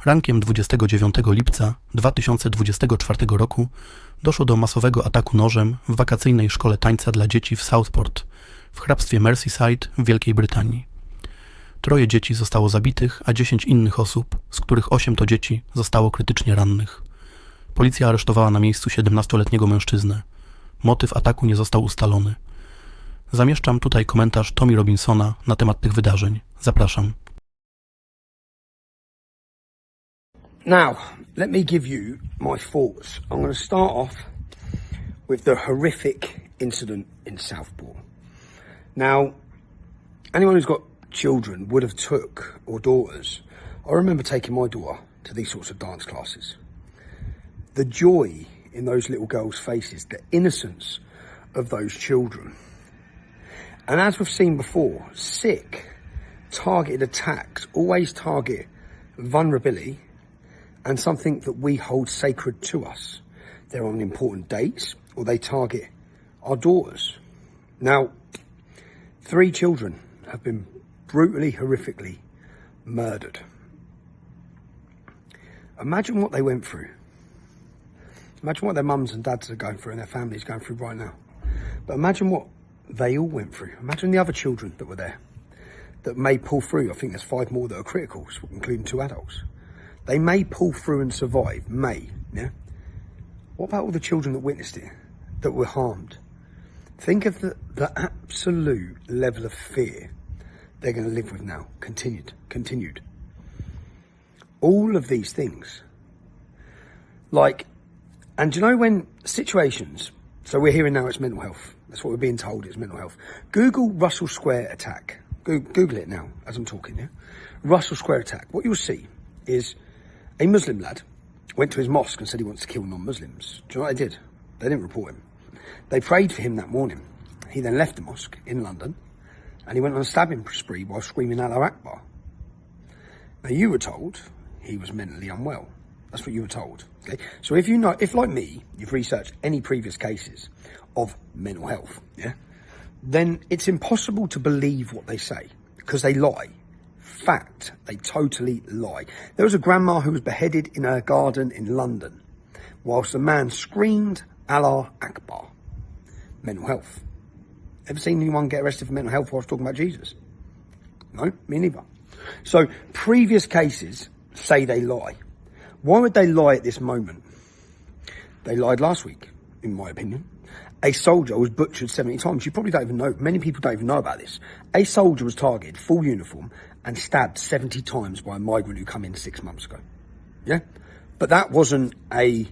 Rankiem 29 lipca 2024 roku doszło do masowego ataku nożem w wakacyjnej szkole tańca dla dzieci w Southport w hrabstwie Merseyside w Wielkiej Brytanii. Troje dzieci zostało zabitych, a 10 innych osób, z których 8 to dzieci, zostało krytycznie rannych. Policja aresztowała na miejscu 17-letniego mężczyznę. Motyw ataku nie został ustalony. Zamieszczam tutaj komentarz Tommy Robinsona na temat tych wydarzeń. Zapraszam. Now, let me give you my thoughts. I'm going to start off with the horrific incident in Southport. Now, anyone who's got children would have took, or daughters, I remember taking my daughter to these sorts of dance classes. The joy in those little girls' faces, the innocence of those children. And as we've seen before, sick, targeted attacks always target vulnerability and something that we hold sacred to us. They're on important dates, or they target our daughters. Now, 3 children have been brutally, horrifically murdered. Imagine what they went through. Imagine what their mums and dads are going through and their families going through right now. But imagine what they all went through. Imagine the other children that were there that may pull through. I think there's 5 more that are critical, including 2 adults. They may pull through and survive, yeah? What about all the children that witnessed it, that were harmed? Think of the absolute level of fear they're going to live with now, continued. All of these things. And do you know when situations, so we're hearing now it's mental health. That's what we're being told, it's mental health. Google Russell Square attack. Google it now as I'm talking, yeah? Russell Square attack. What you'll see is a Muslim lad went to his mosque and said he wants to kill non-Muslims. Do you know what they did? They didn't report him. They prayed for him that morning. He then left the mosque in London and he went on a stabbing spree while screaming Allahu Akbar. Now you were told he was mentally unwell. That's what you were told. Okay. So if like me, you've researched any previous cases of mental health, yeah, then it's impossible to believe what they say because they lie. Fact, they totally lie. There was a grandma who was beheaded in her garden in London whilst a man screamed Allah Akbar. Mental health. Ever seen anyone get arrested for mental health whilst talking about Jesus? No, me neither. So previous cases say they lie. Why would they lie at this moment? They lied last week, in my opinion. A soldier was butchered 70 times. You probably don't even know. Many people don't even know about this. A soldier was targeted, full uniform, and stabbed 70 times by a migrant who came in 6 months ago. Yeah? But that wasn't a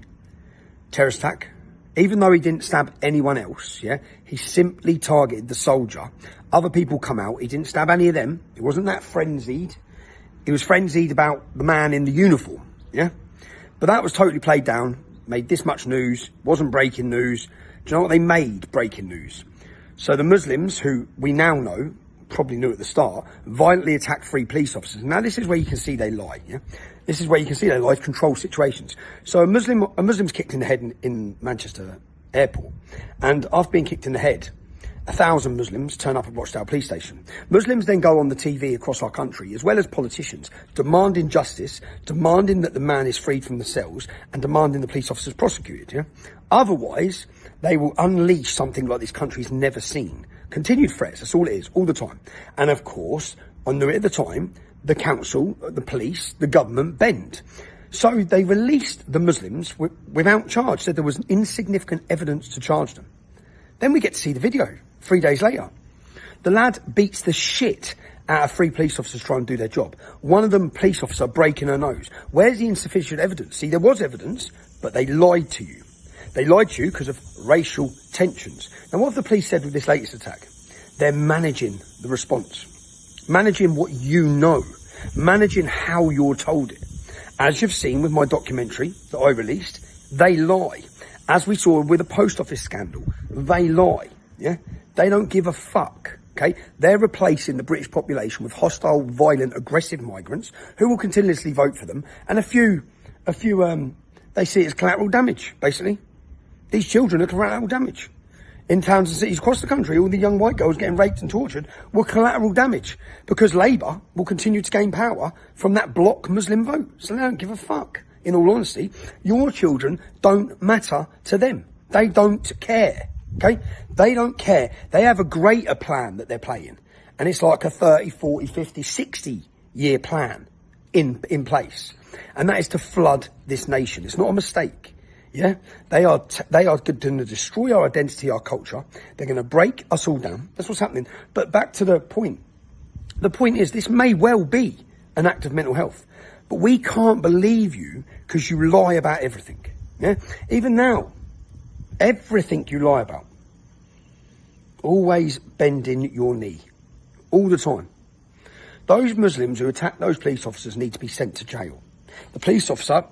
terrorist attack. Even though he didn't stab anyone else, yeah? He simply targeted the soldier. Other people come out. He didn't stab any of them. It wasn't that frenzied. He was frenzied about the man in the uniform, yeah? But that was totally played down, made this much news, wasn't breaking news. Do you know what they made breaking news? So the Muslims, who we now know, probably knew at the start, violently attacked 3 police officers. Now this is where you can see they lie, yeah? This is where you can see they lie, control situations. So a Muslim's kicked in the head in Manchester airport. And after being kicked in the head, 1,000 Muslims turn up at Rochdale police station. Muslims then go on the TV across our country, as well as politicians, demanding justice, demanding that the man is freed from the cells, and demanding the police officers prosecuted, yeah? Otherwise, they will unleash something like this country's never seen. Continued threats, that's all it is, all the time. And of course, at the time, the council, the police, the government bend. So they released the Muslims without charge, said there was insignificant evidence to charge them. Then we get to see the video 3 days later. The lad beats the shit out of 3 police officers trying to do their job. One of them, police officer, breaking her nose. Where's the insufficient evidence? See, there was evidence, but they lied to you. They lied to you because of racial tensions. Now, what have the police said with this latest attack? They're managing the response. Managing what you know. Managing how you're told it. As you've seen with my documentary that I released, they lie. As we saw with the post office scandal, they lie, yeah? They don't give a fuck, okay? They're replacing the British population with hostile, violent, aggressive migrants who will continuously vote for them. And a few, they see it as collateral damage, basically. These children are collateral damage. in towns and cities across the country, all the young white girls getting raped and tortured were collateral damage because Labour will continue to gain power from that block Muslim vote. So they don't give a fuck. In all honesty, your children don't matter to them. They don't care, okay? They don't care. They have a greater plan that they're playing. And it's like a 30, 40, 50, 60-year plan in place. And that is to flood this nation. It's not a mistake. Yeah, they are going to destroy our identity, our culture. They're going to break us all down. That's what's happening. But back to the point. The point is, this may well be an act of mental health, but we can't believe you because you lie about everything. Yeah, even now, everything you lie about. Always bending your knee, all the time. Those Muslims who attacked those police officers need to be sent to jail. The police officer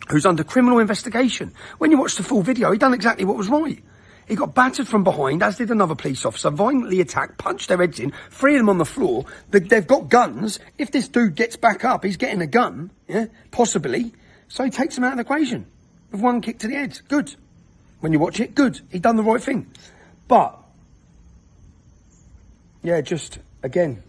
who's under criminal investigation. When you watch the full video, he done exactly what was right. He got battered from behind, as did another police officer, violently attacked, punched their heads in, three of them on the floor. They've got guns. If this dude gets back up, he's getting a gun, yeah, possibly. So he takes them out of the equation with one kick to the head. Good. When you watch it, good. He done the right thing. But, yeah, just, again,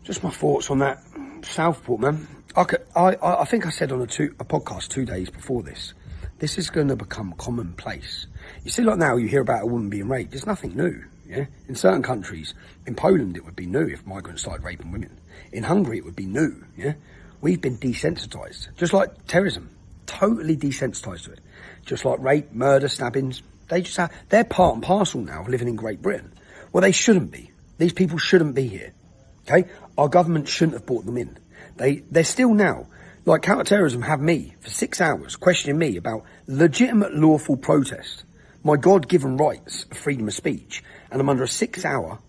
just my thoughts on that Southport, man. I think I said on a podcast 2 days before this is going to become commonplace. You see, like now you hear about a woman being raped. It's nothing new, yeah? In certain countries, in Poland it would be new if migrants started raping women. In Hungary it would be new, yeah? We've been desensitised, just like terrorism, totally desensitised to it. Just like rape, murder, stabbings, they're part and parcel now of living in Great Britain. Well, they shouldn't be. These people shouldn't be here, okay? Our government shouldn't have brought them in. They're still now, like counter-terrorism, have me for 6 hours questioning me about legitimate lawful protest, my God-given rights of freedom of speech, and I'm under a 6 hour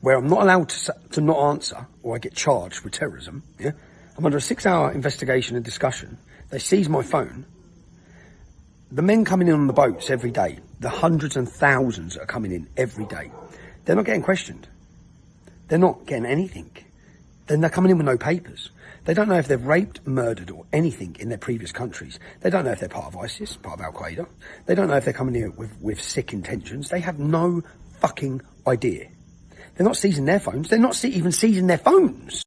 where I'm not allowed to not answer or I get charged with terrorism, yeah? I'm under a 6 hour investigation and discussion. They seize my phone. The men coming in on the boats every day, the hundreds and thousands that are coming in every day, they're not getting questioned. They're not getting anything. Then they're coming in with no papers. They don't know if they've raped, murdered or anything in their previous countries. They don't know if they're part of ISIS, part of Al-Qaeda. They don't know if they're coming here with sick intentions. They have no fucking idea. They're not seizing their phones. They're not even seizing their phones.